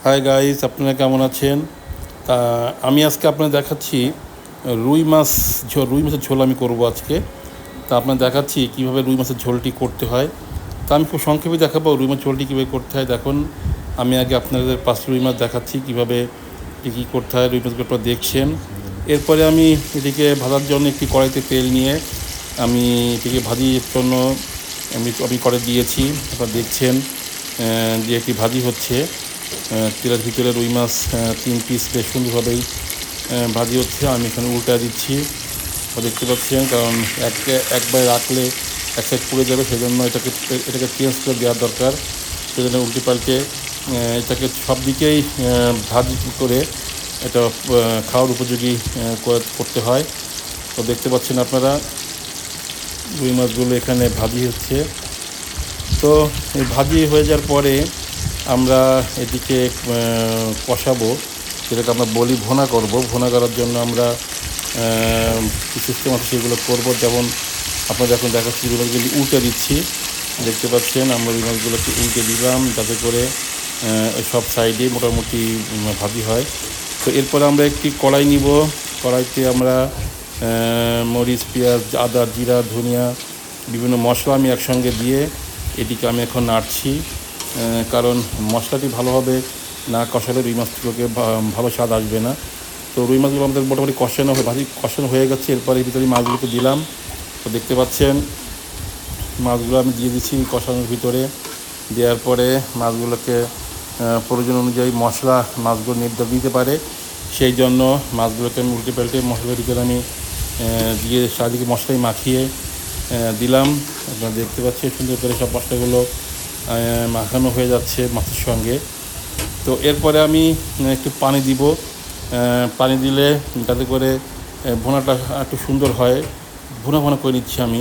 Hi guys, আপনারা কেমন আছেন? তা আমি আজকে আপনাদের দেখাচ্ছি রুই মাছের ঝোল আমি করব আজকে। তা আপনাদের দেখাচ্ছি কীভাবে রুই মাছের ঝোলটি করতে হয়। তা আমি খুব সংক্ষেপে দেখাবো রুই মাছের ঝোলটি কীভাবে করতে হয়। দেখুন, আমি আগে আপনাদের 5টি রুই মাছ দেখাচ্ছি কীভাবে কী করতে হয়। রুই মাছগুলো আপনারা দেখছেন। এরপরে আমি এটিকে ভাজার জন্য একটি কড়াইতে তেল নিয়ে আমি এটিকে ভাজির জন্য আমি কড়াই দিয়েছি। আপনারা দেখছেন যে এটি ভাজি হচ্ছে। তেলের ভিতরে রুই মাছ 3 পিস বেশ সুন্দরভাবেই ভাজি হচ্ছে। আমি এখানে উল্টা দিচ্ছি, দেখতে পাচ্ছেন, কারণ একবার রাখলে এক সাইড পুড়ে যাবে, সেজন্য এটাকে চেঞ্জ করে দেওয়ার দরকার। সেজন্য উল্টে পাল্টে এটাকে সব দিকেই ভাজি করে এটা খাওয়ার উপযোগী করতে হয়। তো দেখতে পাচ্ছেন আপনারা রুই মাছগুলো এখানে ভাজি হচ্ছে। তো এই ভাজি হয়ে যাওয়ার পরে আমরা এটিকে কষাবো, যেটাকে আমরা বলি ভুনা করব। ভুনা করার জন্য আমরা সিস্টেম আছে সেগুলো করবো। যেমন আপনাদের এখন দেখাচ্ছি রুই মাছগুলি উল্টে দিচ্ছি, দেখতে পাচ্ছেন। আমরা রুই মাছগুলোকে উল্টে দিলাম যাতে করে সব সাইডে মোটামুটি ভাজি হয়। তো এরপরে আমরা একটি কড়াই নিব। কড়াইতে আমরা মরিচ, পেঁয়াজ, আদা, জিরা, ধনিয়া, বিভিন্ন মশলা আমি একসঙ্গে দিয়ে এটিকে আমি এখন নাড়ছি, কারণ মশলাটি ভালোভাবে না কষালে রুই মাছগুলোকে ভালো স্বাদ আসবে না। তো রুই মাছগুলো আমাদের মোটামুটি কষানো হয়ে গেছে। এরপরে এই ভিতরে মাছগুলোকে দিলাম। তো দেখতে পাচ্ছেন মাছগুলো আমি দিয়ে দিচ্ছি কষানোর ভিতরে। দেওয়ার পরে মাছগুলোকে প্রয়োজন অনুযায়ী মশলা মাছগুলো দিতে পারে, সেই জন্য মাছগুলোকে আমি উল্টে পাল্টে মশলার ভিতরে আমি দিয়ে চারিদিকে মশলাই মাখিয়ে দিলাম। আপনারা দেখতে পাচ্ছেন সুন্দর করে সব মশলাগুলো মাখানো হয়ে যাচ্ছে মাছের সঙ্গে। তো এরপরে আমি একটু পানি দিব। পানি দিলে যাতে করে ভুনাটা একটু সুন্দর হয়, ভুনা করে নিচ্ছি আমি।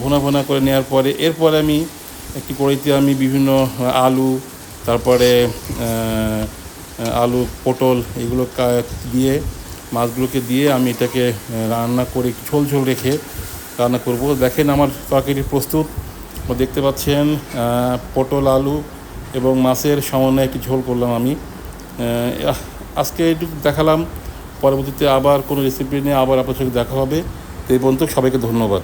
ভুনা করে নেওয়ার পরে এরপরে আমি একটি কড়াইতে আমি বিভিন্ন আলু, তারপরে পটল এগুলো দিয়ে মাছগুলোকে দিয়ে আমি এটাকে রান্না করে ঝোল রেখে রান্না করব। দেখেন আমার তরকারি প্রস্তুত। দেখতে পাচ্ছেন পটল, আলু এবং মাছের সমন্বয়ে একটি ঝোল করলাম আমি। আজকে একটু দেখালাম, পরবর্তীতে আবার কোনো রেসিপি নিয়ে আবার আপনার সঙ্গে দেখা হবে। তো এই পর্যন্ত সবাইকে ধন্যবাদ।